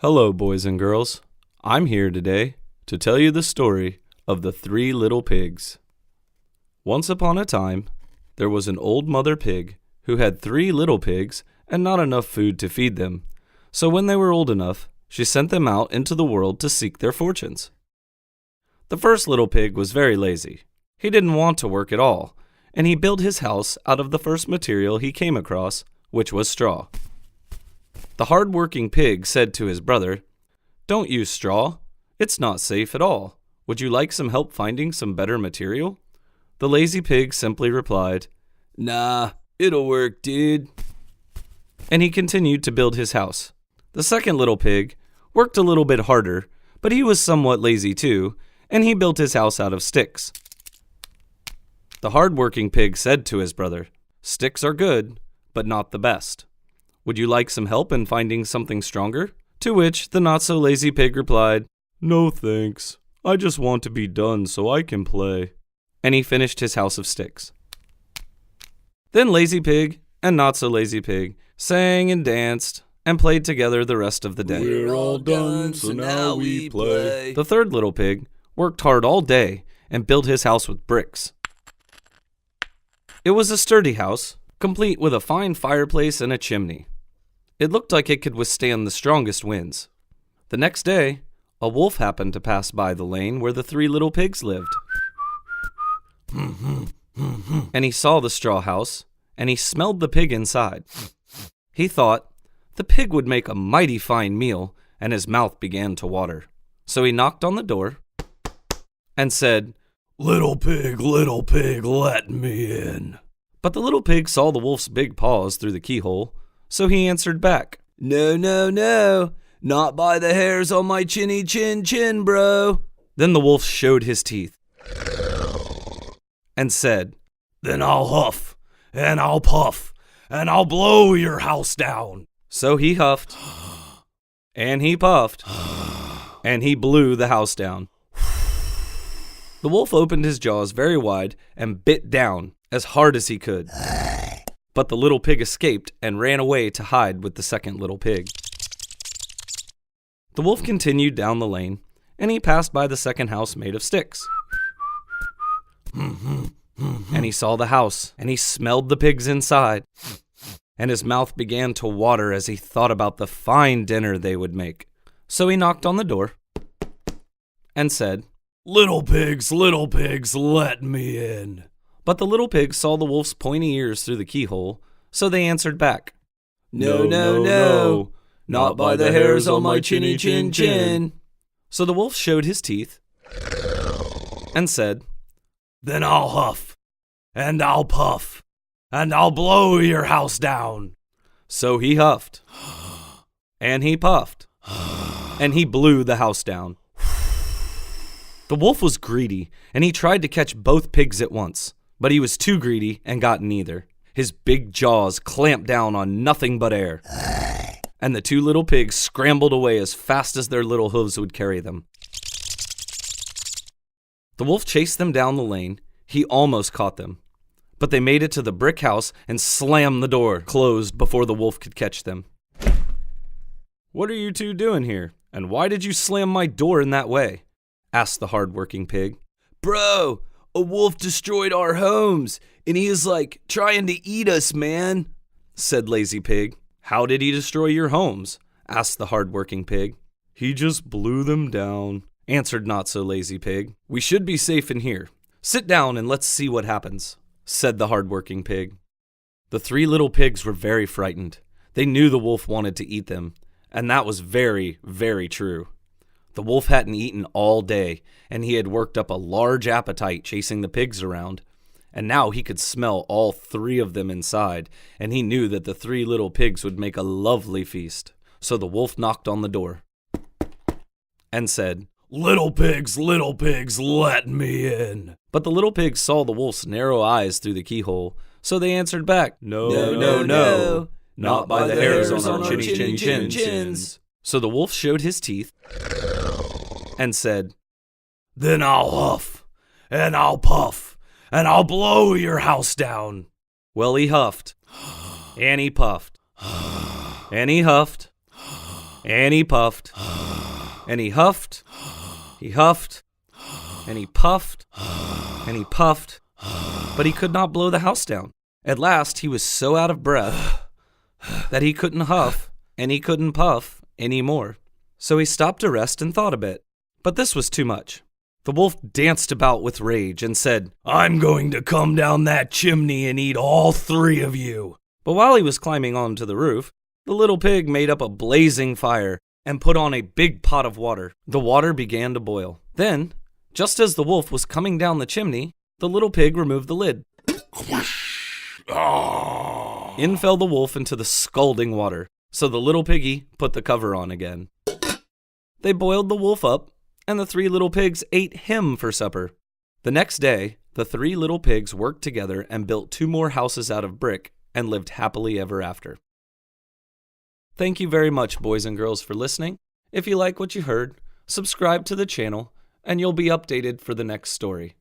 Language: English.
Hello, boys and girls. I'm here today to tell you the story of the Three Little Pigs. Once upon a time, there was an old mother pig who had 3 little pigs and not enough food to feed them. So when they were old enough, she sent them out into the world to seek their fortunes. The first little pig was very lazy. He didn't want to work at all, and he built his house out of the first material he came across, which was straw. The hard-working pig said to his brother, "Don't use straw. It's not safe at all. Would you like some help finding some better material?" The lazy pig simply replied, "Nah, it'll work, dude." And he continued to build his house. The second little pig worked a little bit harder, but he was somewhat lazy too, and he built his house out of sticks. The hard-working pig said to his brother, "Sticks are good, but not the best. Would you like some help in finding something stronger?" To which the not-so-lazy pig replied, "No thanks. I just want to be done so I can play." And he finished his house of sticks. Then Lazy Pig and Not-so-Lazy Pig sang and danced and played together the rest of the day. We're all done, so now we play. The third little pig worked hard all day and built his house with bricks. It was a sturdy house, complete with a fine fireplace and a chimney. It looked like it could withstand the strongest winds. The next day, a wolf happened to pass by the lane where the 3 little pigs lived. And he saw the straw house, and he smelled the pig inside. He thought the pig would make a mighty fine meal, and his mouth began to water. So he knocked on the door and said, Little pig, let me in." But the little pig saw the wolf's big paws through the keyhole, so he answered back, No, not by the hairs on my chinny chin, bro." Then the wolf showed his teeth and said, "Then I'll huff, and I'll puff, and I'll blow your house down." So he huffed, and he puffed, and he blew the house down. The wolf opened his jaws very wide and bit down as hard as he could. But the little pig escaped and ran away to hide with the second little pig. The wolf continued down the lane, and he passed by the second house made of sticks. And he saw the house, and he smelled the pigs inside, and his mouth began to water as he thought about the fine dinner they would make. So he knocked on the door and said, Little pigs, let me in." But the little pigs saw the wolf's pointy ears through the keyhole, so they answered back, No, not by the hairs on my chinny chin. So the wolf showed his teeth and said, "Then I'll huff, and I'll puff, and I'll blow your house down." So he huffed, and he puffed, and he blew the house down. The wolf was greedy, and he tried to catch both pigs at once, but he was too greedy and got neither. His big jaws clamped down on nothing but air, and the 2 little pigs scrambled away as fast as their little hooves would carry them. The wolf chased them down the lane. He almost caught them, but they made it to the brick house and slammed the door closed before the wolf could catch them. "What are you 2 doing here, and why did you slam my door in that way?" asked the hard-working pig. "Bro, a wolf destroyed our homes, and he is trying to eat us, man," said Lazy Pig. "How did he destroy your homes?" asked the hard-working pig. "He just blew them down," answered Not-so-Lazy Pig. "We should be safe in here. Sit down and let's see what happens," said the hard-working pig. The 3 little pigs were very frightened. They knew the wolf wanted to eat them, and that was very, very true. The wolf hadn't eaten all day, and he had worked up a large appetite chasing the pigs around. And now he could smell all 3 of them inside, and he knew that the 3 little pigs would make a lovely feast. So the wolf knocked on the door and said, Little pigs, let me in." But the little pigs saw the wolf's narrow eyes through the keyhole, so they answered back, No, not by the hairs on our chinny chins. So the wolf showed his teeth and said, "Then I'll huff, and I'll puff, and I'll blow your house down." Well, he huffed, and he puffed, and he huffed, And he puffed. And he huffed. He huffed. And he puffed. And he puffed. But he could not blow the house down. At last, he was so out of breath that he couldn't huff and he couldn't puff anymore. So he stopped to rest and thought a bit. But this was too much. The wolf danced about with rage and said, I'm going to come down that chimney and eat all 3 of you. But while he was climbing onto the roof, the little pig made up a blazing fire and put on a big pot of water. The water began to boil. Then, just as the wolf was coming down the chimney, the little pig removed the lid. In fell the wolf into the scalding water, so the little piggy put the cover on again. They boiled the wolf up, and the 3 little pigs ate him for supper. The next day, the 3 little pigs worked together and built 2 more houses out of brick and lived happily ever after. Thank you very much, boys and girls, for listening. If you like what you heard, subscribe to the channel, and you'll be updated for the next story.